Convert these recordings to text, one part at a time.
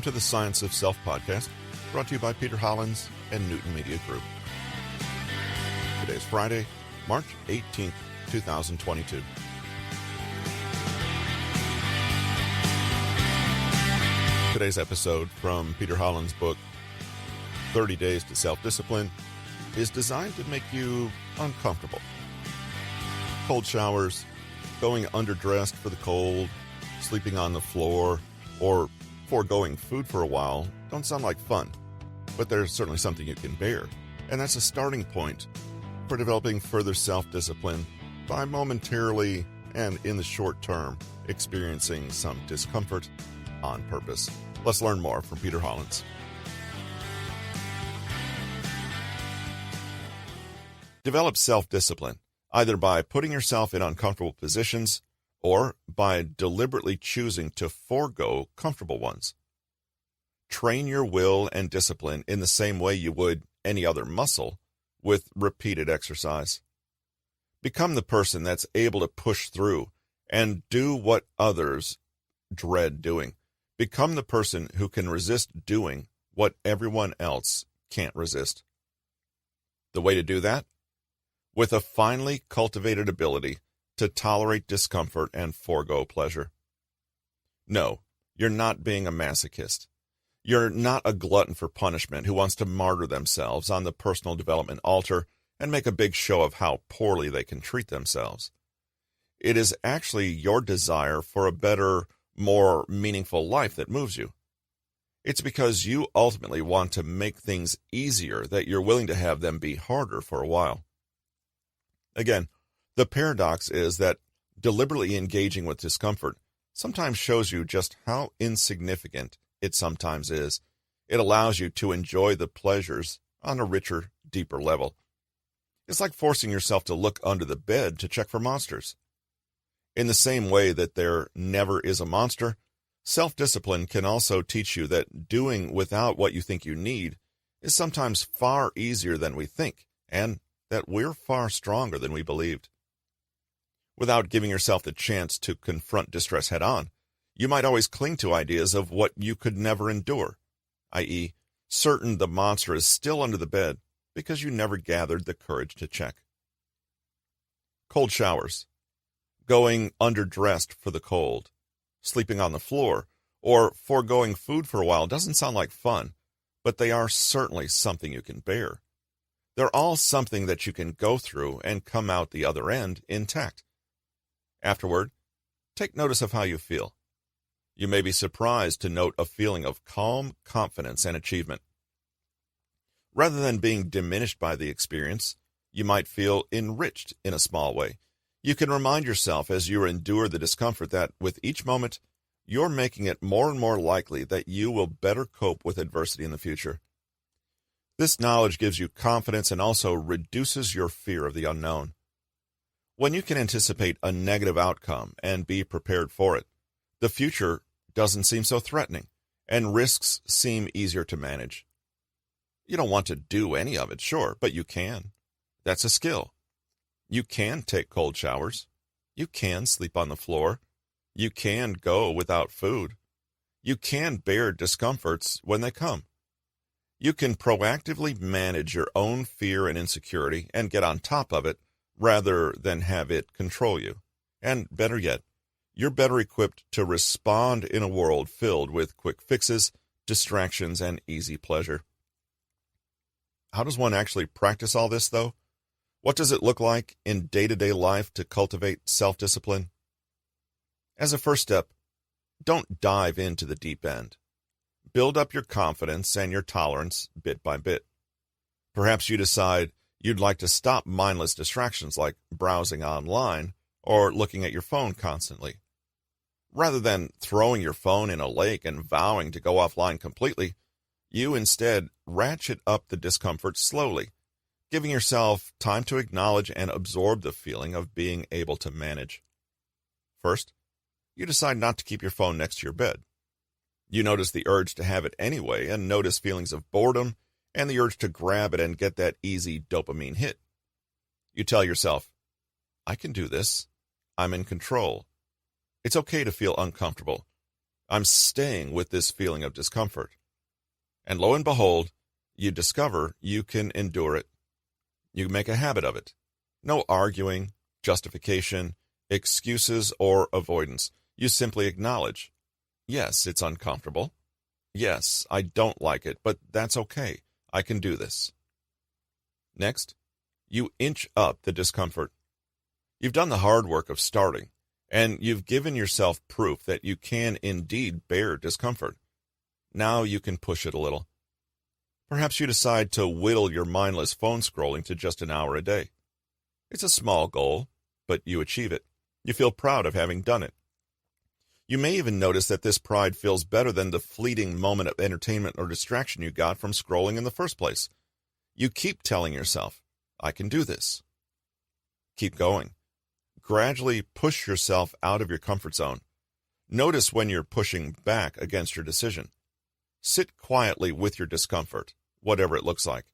to the Science of Self podcast, brought to you by Peter Hollins and Newton Media Group. Today is Friday, March 18th, 2022. Today's episode from Peter Hollins' book, 30 Days to Self-Discipline, is designed to make you uncomfortable. Cold showers, going underdressed for the cold, sleeping on the floor, or foregoing food for a while don't sound like fun, but they're certainly something you can bear, and that's a starting point for developing further self-discipline by momentarily and in the short term experiencing some discomfort on purpose. Let's learn more from Peter Hollins. Develop self-discipline either by putting yourself in uncomfortable positions or by deliberately choosing to forego comfortable ones. Train your will and discipline in the same way you would any other muscle, with repeated exercise. Become the person that's able to push through and do what others dread doing. Become the person who can resist doing what everyone else can't resist. The way to do that? With a finely cultivated ability to tolerate discomfort and forego pleasure. No, you're not being a masochist. You're not a glutton for punishment who wants to martyr themselves on the personal development altar and make a big show of how poorly they can treat themselves. It is actually your desire for a better, more meaningful life that moves you. It's because you ultimately want to make things easier that you're willing to have them be harder for a while. Again, the paradox is that deliberately engaging with discomfort sometimes shows you just how insignificant it sometimes is. It allows you to enjoy the pleasures on a richer, deeper level. It's like forcing yourself to look under the bed to check for monsters. In the same way that there never is a monster, self-discipline can also teach you that doing without what you think you need is sometimes far easier than we think, and that we're far stronger than we believed. Without giving yourself the chance to confront distress head-on, you might always cling to ideas of what you could never endure, i.e., certain the monster is still under the bed because you never gathered the courage to check. Cold showers, going underdressed for the cold, sleeping on the floor, or foregoing food for a while doesn't sound like fun, but they are certainly something you can bear. They're all something that you can go through and come out the other end intact. Afterward, take notice of how you feel. You may be surprised to note a feeling of calm confidence and achievement. Rather than being diminished by the experience, you might feel enriched in a small way. You can remind yourself as you endure the discomfort that with each moment, you're making it more and more likely that you will better cope with adversity in the future. This knowledge gives you confidence and also reduces your fear of the unknown. When you can anticipate a negative outcome and be prepared for it, the future doesn't seem so threatening, and risks seem easier to manage. You don't want to do any of it, sure, but you can. That's a skill. You can take cold showers. You can sleep on the floor. You can go without food. You can bear discomforts when they come. You can proactively manage your own fear and insecurity and get on top of it rather than have it control you. And better yet, you're better equipped to respond in a world filled with quick fixes, distractions, and easy pleasure. How does one actually practice all this, though? What does it look like in day-to-day life to cultivate self-discipline? As a first step, don't dive into the deep end. Build up your confidence and your tolerance bit by bit. Perhaps you decide you'd like to stop mindless distractions like browsing online or looking at your phone constantly. Rather than throwing your phone in a lake and vowing to go offline completely, you instead ratchet up the discomfort slowly, giving yourself time to acknowledge and absorb the feeling of being able to manage. First, you decide not to keep your phone next to your bed. You notice the urge to have it anyway and notice feelings of boredom and the urge to grab it and get that easy dopamine hit. You tell yourself, I can do this. I'm in control. It's okay to feel uncomfortable. I'm staying with this feeling of discomfort. And lo and behold, you discover you can endure it. You make a habit of it. No arguing, justification, excuses, or avoidance. You simply acknowledge, yes, it's uncomfortable. Yes, I don't like it, but that's okay. I can do this. Next, you inch up the discomfort. You've done the hard work of starting, and you've given yourself proof that you can indeed bear discomfort. Now you can push it a little. Perhaps you decide to whittle your mindless phone scrolling to just an hour a day. It's a small goal, but you achieve it. You feel proud of having done it. You may even notice that this pride feels better than the fleeting moment of entertainment or distraction you got from scrolling in the first place. You keep telling yourself, I can do this. Keep going. Gradually push yourself out of your comfort zone. Notice when you're pushing back against your decision. Sit quietly with your discomfort, whatever it looks like.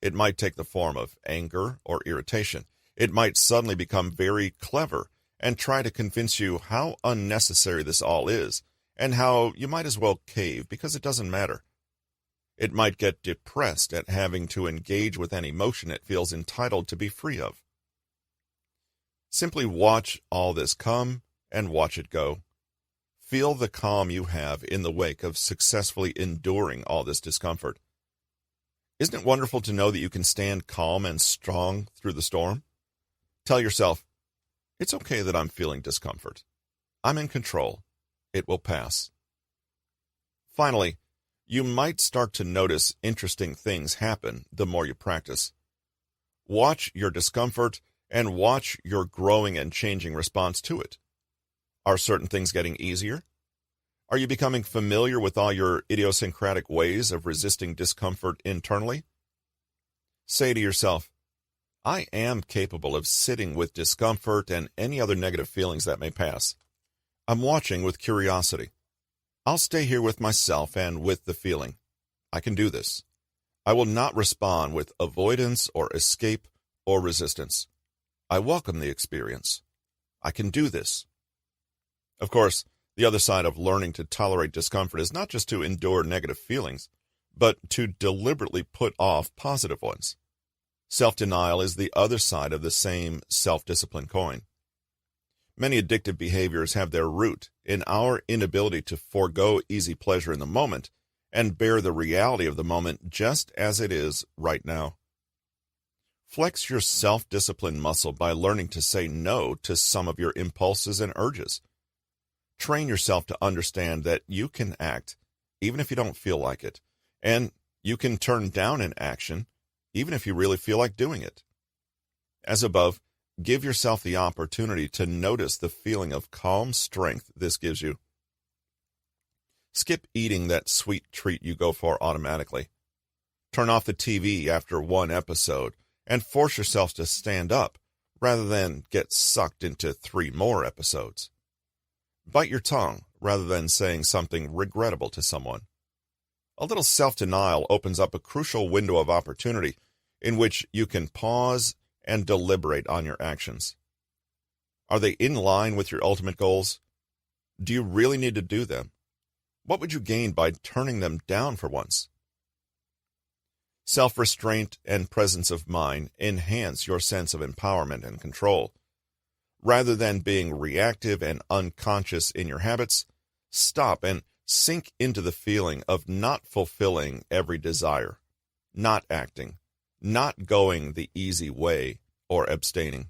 It might take the form of anger or irritation. It might suddenly become very clever and try to convince you how unnecessary this all is and how you might as well cave because it doesn't matter. It might get depressed at having to engage with an emotion it feels entitled to be free of. Simply watch all this come and watch it go. Feel the calm you have in the wake of successfully enduring all this discomfort. Isn't it wonderful to know that you can stand calm and strong through the storm? Tell yourself, it's okay that I'm feeling discomfort. I'm in control. It will pass. Finally, you might start to notice interesting things happen the more you practice. Watch your discomfort and watch your growing and changing response to it. Are certain things getting easier? Are you becoming familiar with all your idiosyncratic ways of resisting discomfort internally? Say to yourself, I am capable of sitting with discomfort and any other negative feelings that may pass. I'm watching with curiosity. I'll stay here with myself and with the feeling. I can do this. I will not respond with avoidance or escape or resistance. I welcome the experience. I can do this. Of course, the other side of learning to tolerate discomfort is not just to endure negative feelings, but to deliberately put off positive ones. Self-denial is the other side of the same self-discipline coin. Many addictive behaviors have their root in our inability to forego easy pleasure in the moment and bear the reality of the moment just as it is right now. Flex your self-discipline muscle by learning to say no to some of your impulses and urges. Train yourself to understand that you can act even if you don't feel like it, and you can turn down an action even if you really feel like doing it. As above, give yourself the opportunity to notice the feeling of calm strength this gives you. Skip eating that sweet treat you go for automatically. Turn off the TV after one episode and force yourself to stand up rather than get sucked into 3 more episodes. Bite your tongue rather than saying something regrettable to someone. A little self-denial opens up a crucial window of opportunity in which you can pause and deliberate on your actions. Are they in line with your ultimate goals? Do you really need to do them? What would you gain by turning them down for once? Self-restraint and presence of mind enhance your sense of empowerment and control. Rather than being reactive and unconscious in your habits, stop and sink into the feeling of not fulfilling every desire, not acting, not going the easy way, or abstaining.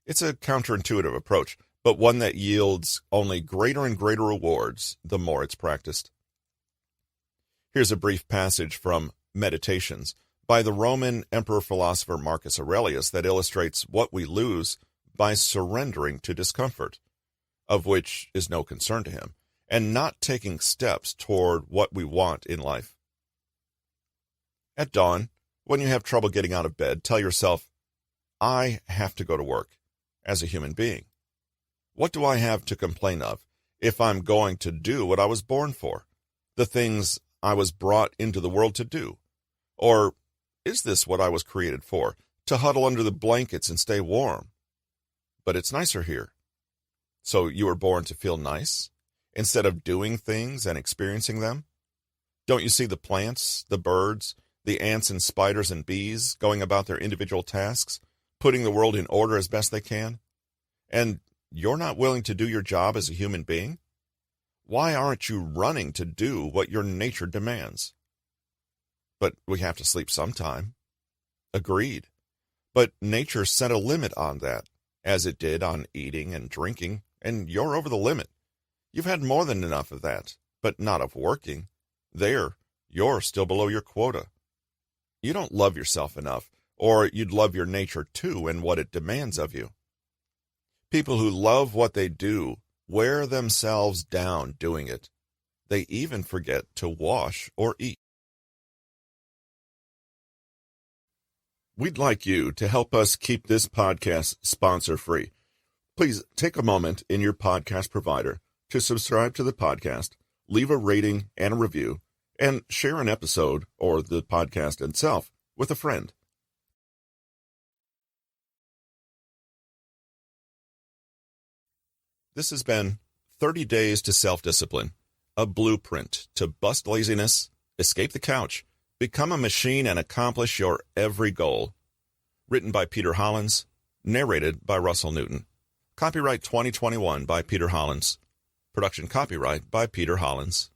It's a counterintuitive approach, but one that yields only greater and greater rewards the more it's practiced. Here's a brief passage from Meditations by the Roman emperor-philosopher Marcus Aurelius that illustrates what we lose by surrendering to discomfort, of which is no concern to him, and not taking steps toward what we want in life. At dawn, when you have trouble getting out of bed, tell yourself, I have to go to work as a human being. What do I have to complain of if I'm going to do what I was born for, the things I was brought into the world to do? Or is this what I was created for, to huddle under the blankets and stay warm? But it's nicer here. So you were born to feel nice? instead of doing things and experiencing them? Don't you see the plants, the birds, the ants and spiders and bees going about their individual tasks, putting the world in order as best they can? And you're not willing to do your job as a human being? Why aren't you running to do what your nature demands? But we have to sleep sometime. Agreed. But nature set a limit on that, as it did on eating and drinking, and you're over the limit. You've had more than enough of that, but not of working. There, you're still below your quota. You don't love yourself enough, or you'd love your nature too and what it demands of you. People who love what they do wear themselves down doing it. They even forget to wash or eat. We'd like you to help us keep this podcast sponsor-free. Please take a moment in your podcast provider to subscribe to the podcast, leave a rating and a review, and share an episode or the podcast itself with a friend. This has been 30 Days to Self-Discipline, a blueprint to bust laziness, escape the couch, become a machine, and accomplish your every goal. Written by Peter Hollins, narrated by Russell Newton. Copyright 2021 by Peter Hollins. Production copyright by Peter Hollins.